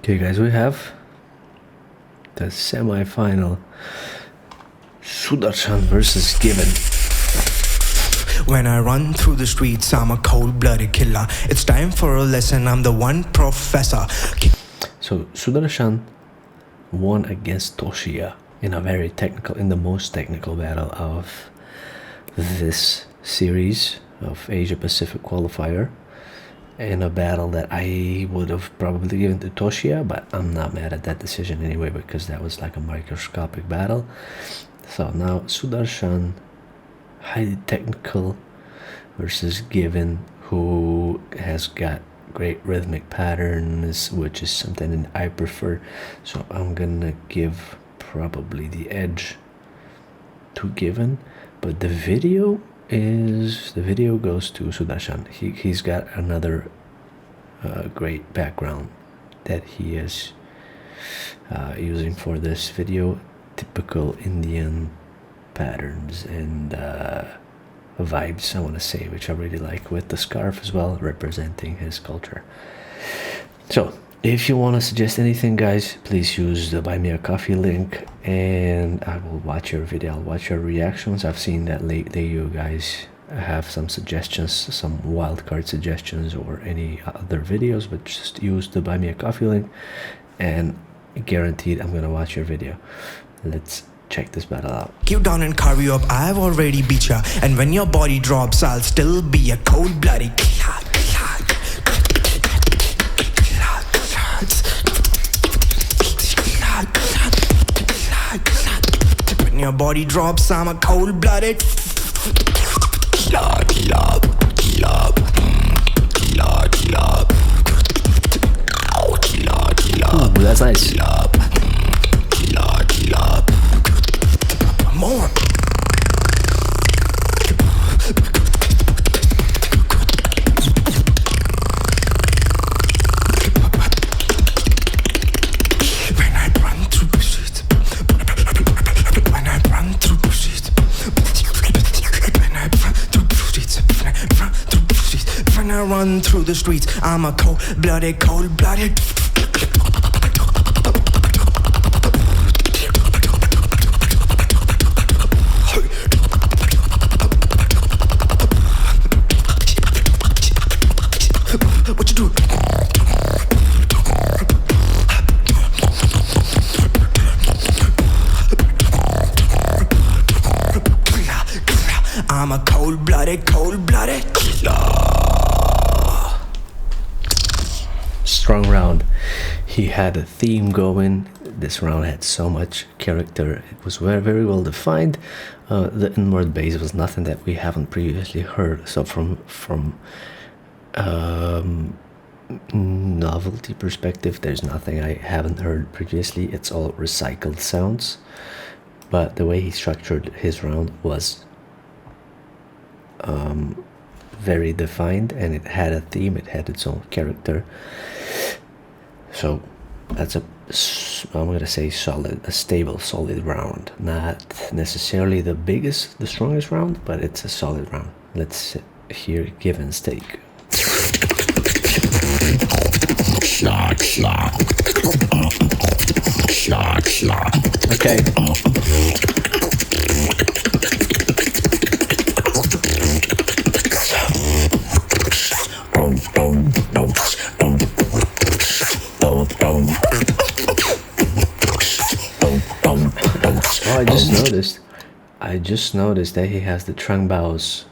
Okay, guys, we have the semi-final Sudarshan versus Given. When I run through the streets, I'm a cold-blooded killer. It's time for a lesson, I'm the one professor. So Sudarshan won against Toshiya in the most technical battle of this series of Asia Pacific Qualifier, in a battle that I would have probably given to Toshiya, but I'm not mad at that decision anyway, because that was like a microscopic battle. So now Sudarshan, highly technical, versus Given, who has got great rhythmic patterns, which is something that I prefer. So I'm gonna give probably the edge to Given, but the video goes to Sudarshan. He's got another great background that he is using for this video, typical Indian patterns and vibes, I want to say, which I really like, with the scarf as well, representing his culture. So if you want to suggest anything, guys, please use the Buy Me a Coffee link, and I will watch your video. I'll watch your reactions. I've seen that lately you guys have some suggestions, some wildcard suggestions, or any other videos, but just use the Buy Me a Coffee link, and guaranteed I'm gonna watch your video. Let's check this battle out. You down and carve you up, I've already beat ya. And when your body drops, I'll still be a cold-blooded killer. When your body drops, I'm a cold-blooded. Ooh, that's nice. More. When I run through the streets, I'm a cold-blooded, cold-blooded. What you do? I'm a cold-blooded, cold-blooded. Strong round. He had a theme going. This round had so much character. It was very, very well defined. The inward bass was nothing that we haven't previously heard. So from novelty perspective, there's nothing I haven't heard previously. It's all recycled sounds, but the way he structured his round was very defined, and it had a theme, it had its own character. So that's I'm gonna say a stable, solid round. Not necessarily the strongest round, but it's a solid round. Let's hear Given's take. Okay. Oh, I just noticed that he has the Trung Bao's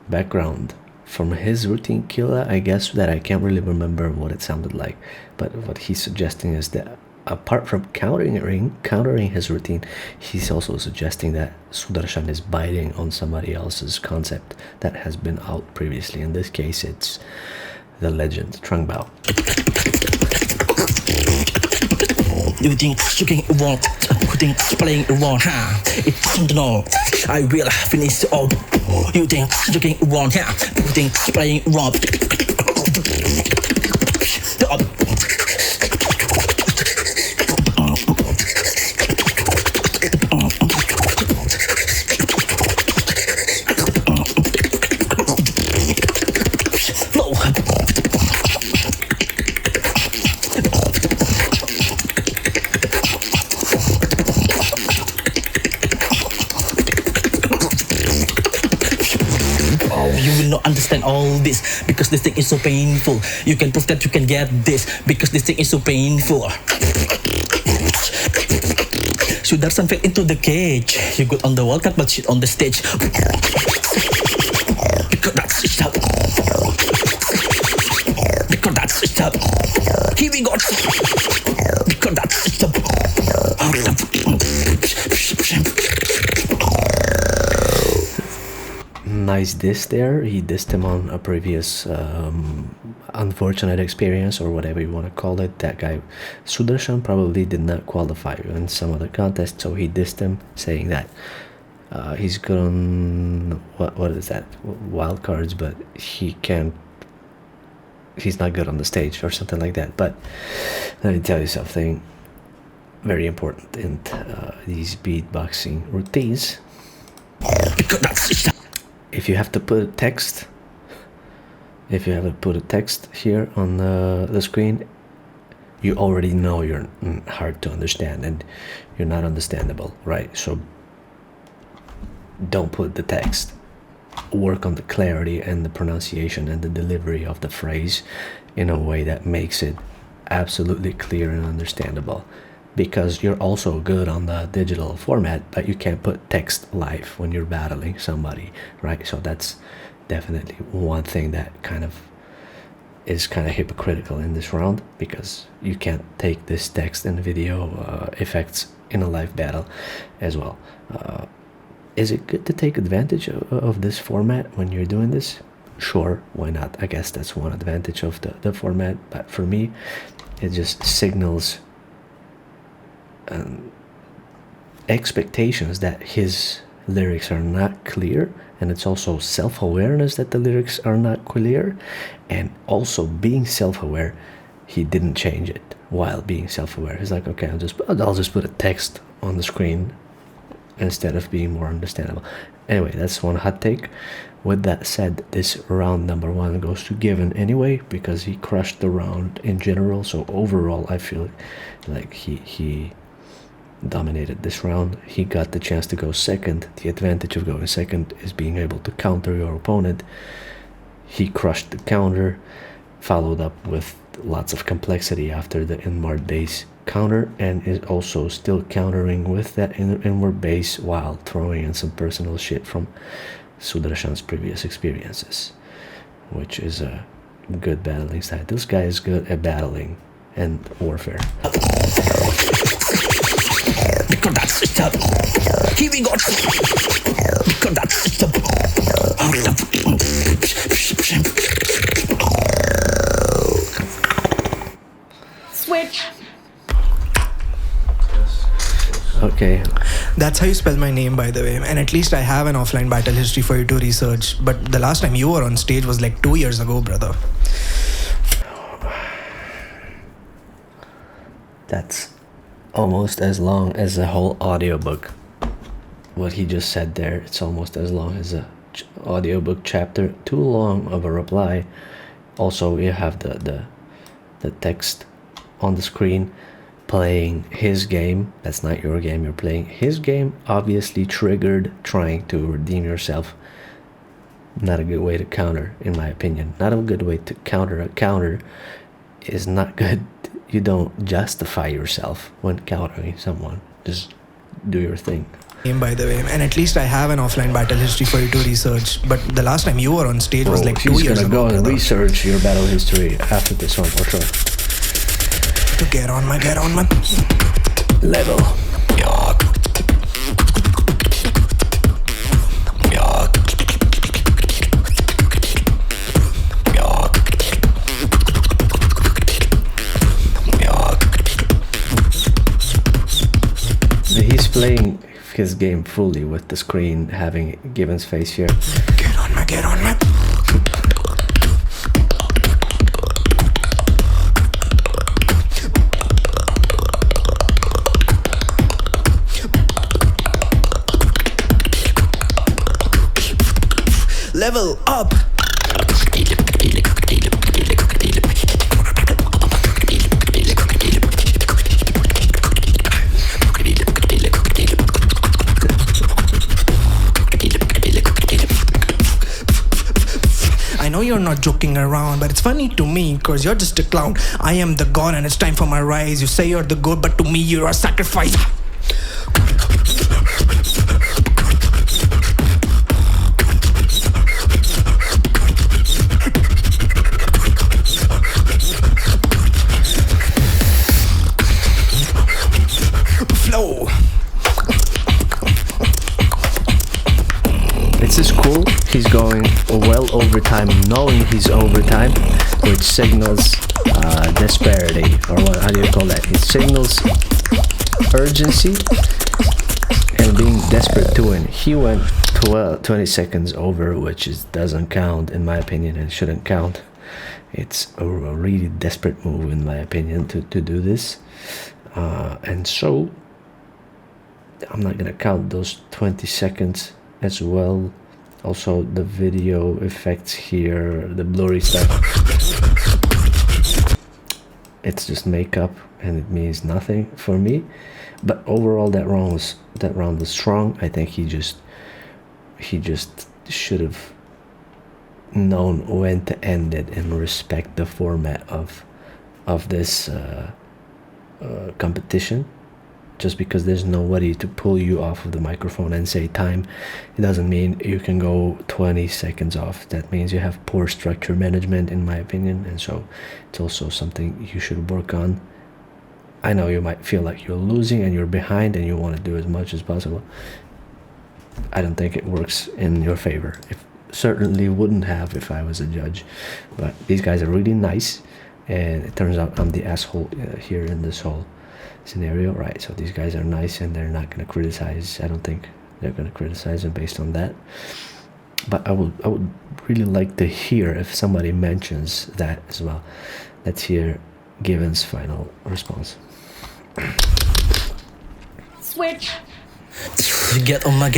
background from his routine killer. I guess that I can't really remember what it sounded like, but what he's suggesting is that apart from countering his routine, he's also suggesting that Sudarshan is biting on somebody else's concept that has been out previously. In this case, it's the legend Trung Bao. You think you can walk, you think playing wrong, huh? It doesn't know. I will finish all. You think you can walk, huh? You think playing wrong. will not understand all this because this thing is so painful. You can prove that you can get this because this thing is so painful. Sudarshan fell into the cage. You good on the wall, cut but shit on the stage. Because that's it. Because that's it. Here we go. Because that's it. Nice diss there. He dissed him on a previous unfortunate experience or whatever you want to call it. That guy Sudarshan probably did not qualify in some other contest, so he dissed him, saying that he's good on what is that, wild cards, but he's not good on the stage or something like that. But let me tell you something very important in these beatboxing routines. If you have to put a text, here on the screen, you already know you're hard to understand and you're not understandable, right? So don't put the text. Work on the clarity and the pronunciation and the delivery of the phrase in a way that makes it absolutely clear and understandable, because you're also good on the digital format, but you can't put text live when you're battling somebody, right? So that's definitely one thing that is kind of hypocritical in this round, because you can't take this text and video effects in a live battle as well. Is it good to take advantage of this format when you're doing this? Sure, why not? I guess that's one advantage of the format, but for me, it just signals expectations that his lyrics are not clear, and it's also self-awareness that the lyrics are not clear, and also being self-aware. He didn't change it while being self-aware. He's like, okay, I'll just put a text on the screen instead of being more understandable. Anyway, that's one hot take. With that said, this round number 1 goes to Given anyway, because he crushed the round in general. So overall, I feel like he dominated this round. He got the chance to go second. The advantage of going second is being able to counter your opponent. He crushed the counter, followed up with lots of complexity after the inward bass counter, and is also still countering with that inward bass while throwing in some personal shit from Sudarshan's previous experiences, which is a good battling style. This guy is good at battling and warfare. Because that's it. Here we go. Because that's it. Switch. Okay. That's how you spell my name, by the way. And at least I have an offline battle history for you to research. But the last time you were on stage was like 2 years ago, brother. That's almost as long as a whole audiobook. What he just said there, it's almost as long as a audiobook chapter. Too long of a reply. Also, you have the text on the screen playing his game. That's not your game, you're playing his game. Obviously triggered, trying to redeem yourself. Not a good way to counter, in my opinion. Not a good way to counter. A counter is not good. You don't justify yourself when countering someone. Just do your thing. By the way, and at least I have an offline battle history for you to research. But the last time you were on stage was like 2 years ago. He's gonna go and brother. research your battle history after this one for sure. To get on my level. He's playing his game fully with the screen having Given's face here. Get on my level up. I know you're not joking around, but it's funny to me, cause you're just a clown. I am the god and it's time for my rise. You say you're the good, but to me you're a sacrifice. Flow. This is cool. He's going well overtime, knowing he's overtime, which signals disparity, or what? How do you call that? It signals urgency and being desperate to win. He went 20 seconds over, which doesn't count in my opinion, and shouldn't count. It's a really desperate move in my opinion to do this, and so I'm not gonna count those 20 seconds as well. Also the video effects here, the blurry stuff, it's just makeup and it means nothing for me. But overall that round was strong. I think he just should have known when to end it and respect the format of this competition. Just because there's nobody to pull you off of the microphone and say time, it doesn't mean you can go 20 seconds off. That means you have poor structure management in my opinion, and so it's also something you should work on. I know you might feel like you're losing and you're behind and you want to do as much as possible. I don't think it works in your favor. It certainly wouldn't have if I was a judge. But these guys are really nice, and it turns out I'm the asshole here in this whole scenario, right? So these guys are nice and they're not going to criticize. I don't think they're going to criticize him based on that. But I would really like to hear if somebody mentions that as well. Let's hear Given's final response. Switch. Get on my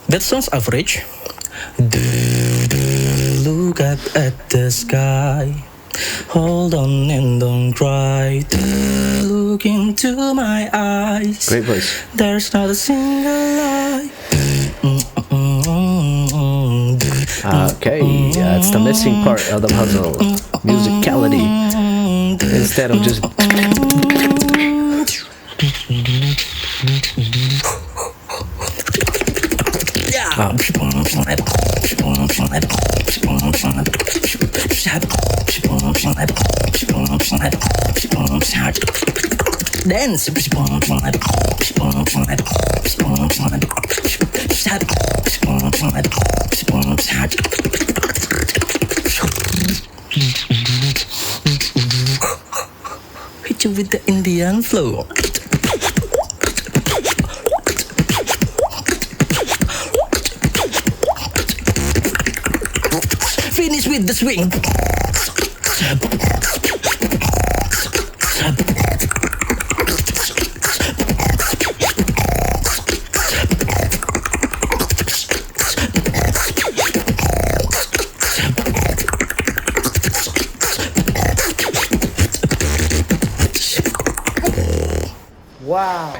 That sounds average. Look up at the sky. Hold on and don't cry. Look into my eyes. Great voice. There's not a single lie. Okay, that's the missing part of the puzzle. Musicality. Instead of just... Dance. Hit you with the Indian flow. Finish with the swing. Wow.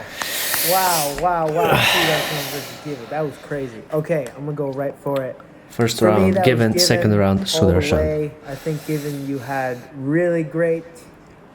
Sudarshan versus Given. That was crazy. Okay, I'm gonna go right for it. First For me, round, that Given. was Second round, all the Sudarshan. way. I think Given, you had really great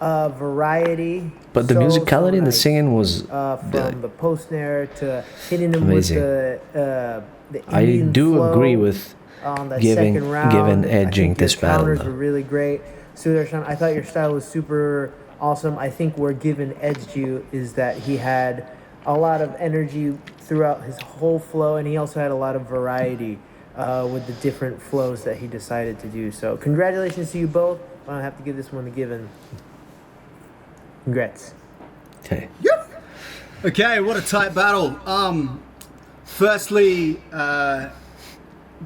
variety. But the musicality and the nice. singing was From the post snare to hitting them amazing. with the I Indian do flow agree with on that Given second round. edging I think this your battle. counters though. were really great. Sudarshan, I thought your style was super awesome. I think where Given edged you is that he had a lot of energy throughout his whole flow, and he also had a lot of variety with the different flows that he decided to do. So congratulations to you both. I don't have to give this one to Given. Congrats. Okay. Okay, what a tight battle. Firstly,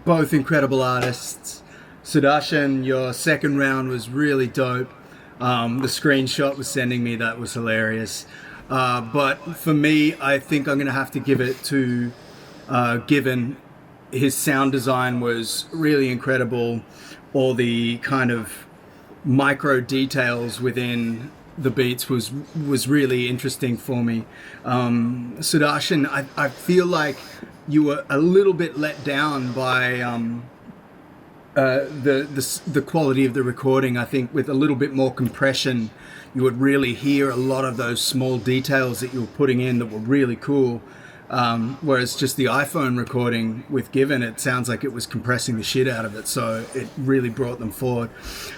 both incredible artists. Sudarshan, your second round was really dope. The screenshot was sending me, that was hilarious. But for me, I think I'm going to have to give it to Given. His sound design was really incredible. All the kind of micro details within the beats was really interesting for me. Sudarshan, I feel like you were a little bit let down by the quality of the recording. I think with a little bit more compression, you would really hear a lot of those small details that you were putting in that were really cool. Whereas just the iPhone recording with Given, it sounds like it was compressing the shit out of it. So it really brought them forward.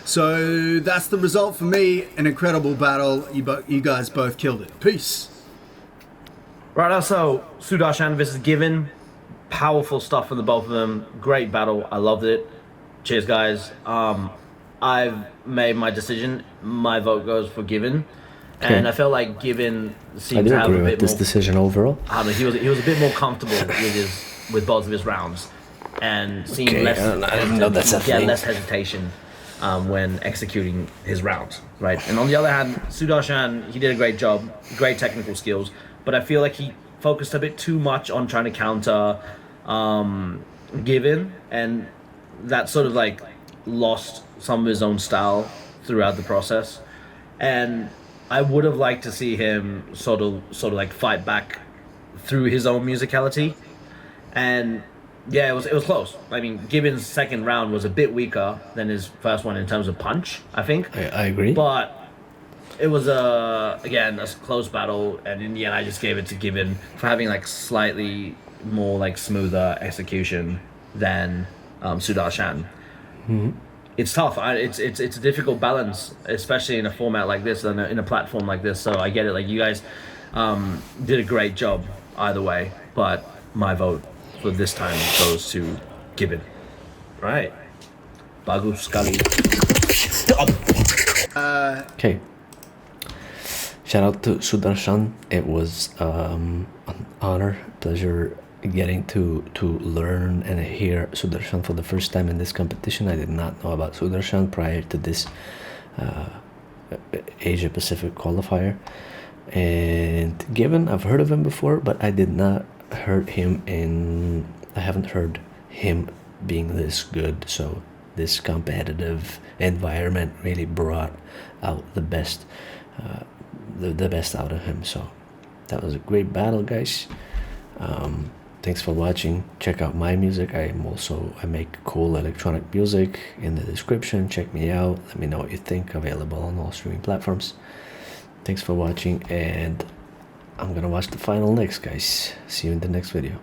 So that's the result for me. An incredible battle. You guys both killed it. Peace. Right, also Sudarshan versus Given, powerful stuff from the both of them. Great battle, I loved it. Cheers, guys. I've made my decision. My vote goes for Given, and I felt like Given seemed to have a bit this more decision overall. he was a bit more comfortable with both of his rounds, and seemed less. I didn't know that's a thing. Less hesitation when executing his rounds, right? And on the other hand, Sudarshan, he did a great job, great technical skills, but I feel like he focused a bit too much on trying to counter Given, and that sort of like lost some of his own style throughout the process. And I would have liked to see him sort of like fight back through his own musicality. And yeah, it was close. I mean, Given's second round was a bit weaker than his first one in terms of punch, I think. I agree. But it was again a close battle, and in the end, I just gave it to Given for having like slightly more like smoother execution than Sudarshan. Mm-hmm. It's tough. It's a difficult balance, especially in a format like this, in a platform like this. So I get it. Like you guys did a great job either way, but my vote for this time goes to Given. Right. Bagus sekali. Okay. Shout out to Sudarshan. It was an honor, pleasure getting to learn and hear Sudarshan for the first time in this competition. I did not know about Sudarshan prior to this Asia Pacific qualifier. And Given, I've heard of him before, but I did not heard him I haven't heard him being this good. So this competitive environment really brought out the best the best out of him. So that was a great battle, guys. Thanks for watching. Check out my music. I make cool electronic music in the description. Check me out. Let me know what you think. Available on all streaming platforms. Thanks for watching, and I'm gonna watch the final next, guys. See you in the next video.